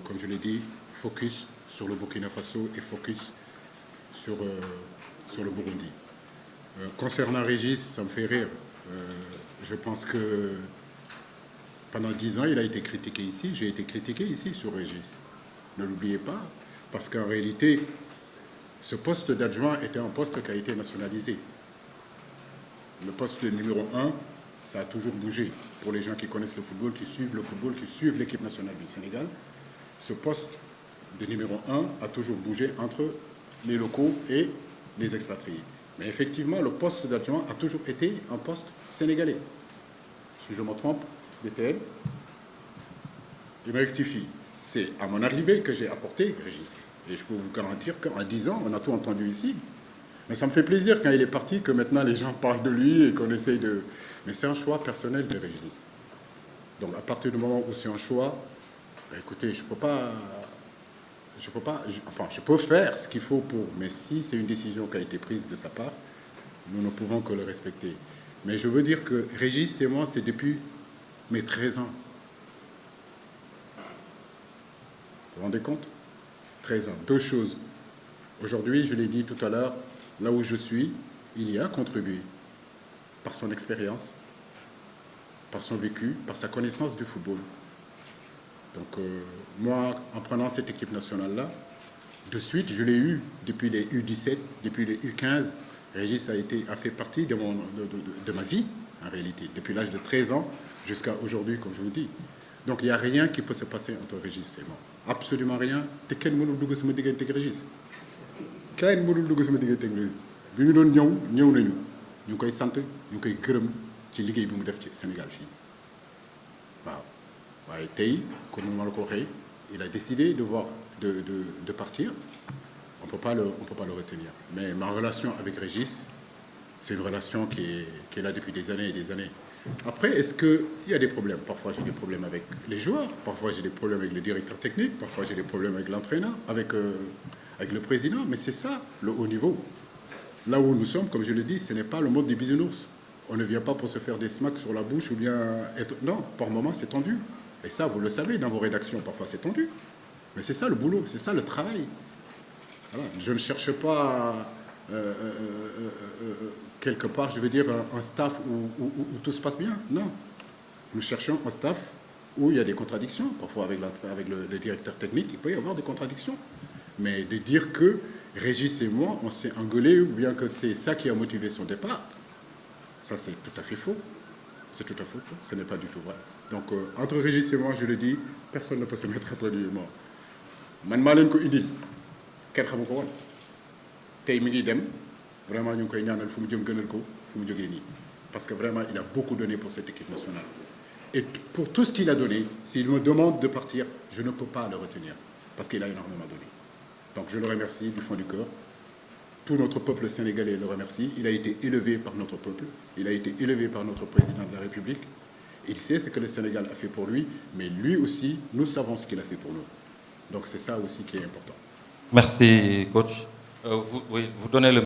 comme je l'ai dit, focus sur le Burkina Faso et focus sur le Burundi. Concernant Régis, ça me fait rire. Je pense que pendant 10 ans, il a été critiqué ici. J'ai été critiqué ici sur Régis. Ne l'oubliez pas, parce qu'en réalité, ce poste d'adjoint était un poste qui a été nationalisé. Le poste de numéro 1, ça a toujours bougé. Pour les gens qui connaissent le football, qui suivent l'équipe nationale du Sénégal, ce poste de numéro 1 a toujours bougé entre les locaux et les expatriés. Mais effectivement, le poste d'adjoint a toujours été un poste sénégalais. Si je me trompe, DTL, il me rectifie. C'est à mon arrivée que j'ai apporté Régis. Et je peux vous garantir qu'en 10 ans, on a tout entendu ici. Mais ça me fait plaisir quand il est parti que maintenant les gens parlent de lui et qu'on essaye de... Mais c'est un choix personnel de Régis. Donc à partir du moment où c'est un choix, ben écoutez, je peux faire ce qu'il faut pour... Mais si c'est une décision qui a été prise de sa part, nous ne pouvons que le respecter. Mais je veux dire que Régis et moi, c'est depuis mes 13 ans. Vous vous rendez compte? 13 ans. Deux choses. Aujourd'hui, je l'ai dit tout à l'heure, là où je suis, il y a contribué par son expérience, par son vécu, par sa connaissance du football. Donc moi, en prenant cette équipe nationale-là, de suite, je l'ai eu depuis les U17, depuis les U15. Régis a fait partie de ma vie, en réalité, depuis l'âge de 13 ans jusqu'à aujourd'hui, comme je vous dis. Donc il n'y a rien qui peut se passer entre Régis et moi. Absolument rien. Te kenn mënul dugg sama diggante ak Régis. Kenn mënul dugg sama diggante ak Régis. Bi ñu doon ñëw nañu. ñu ngi koy sant, ñu ngi koy gërëm ci liggéey bi mu def ci Sénégal fii. waaw waaye tey comme ni ma la ko waxee, il a décidé de partir. On peut pas le retenir. Mais ma relation avec Régis, c'est une relation qui est là depuis des années et des années. Après, est-ce qu'il y a des problèmes? Parfois, j'ai des problèmes avec les joueurs, parfois j'ai des problèmes avec le directeur technique, parfois j'ai des problèmes avec l'entraîneur, avec le président, mais c'est ça, le haut niveau. Là où nous sommes, comme je le dis, ce n'est pas le mode des bisounours. On ne vient pas pour se faire des smacks sur la bouche ou bien être... Non, par moments, c'est tendu. Et ça, vous le savez, dans vos rédactions, parfois c'est tendu. Mais c'est ça le boulot, c'est ça le travail. Voilà. Je ne cherche pas... quelque part, je veux dire, un staff où tout se passe bien. Non. Nous cherchons un staff où il y a des contradictions. Parfois, avec le directeur technique, il peut y avoir des contradictions. Mais de dire que Régis et moi, on s'est engueulés, ou bien que c'est ça qui a motivé son départ, ça c'est tout à fait faux. C'est tout à fait faux. Ce n'est pas du tout vrai. Donc, entre Régis et moi, je le dis, personne ne peut se mettre entre lui et moi. Man maa leen ko indil kenn xamu ko woon tey mi ngi dem vraiment ñu ngi koy ñaanal fu mu jëm gënal ko fu mu jógee nii parce que vraiment il a beaucoup donné pour cette équipe nationale et pour tout ce qu'il a donné, s'il me demande de partir, je ne peux pas le retenir parce qu'il a énormément donné. Donc je le remercie du fond du cœur. Tout notre peuple sénégalais le remercie. Il a été élevé par notre peuple, il a été élevé par notre président de la République. Il sait ce que le Sénégal a fait pour lui, mais lui aussi, nous savons ce qu'il a fait pour nous. Donc c'est ça aussi qui est important. Merci, coach. Vous donnez le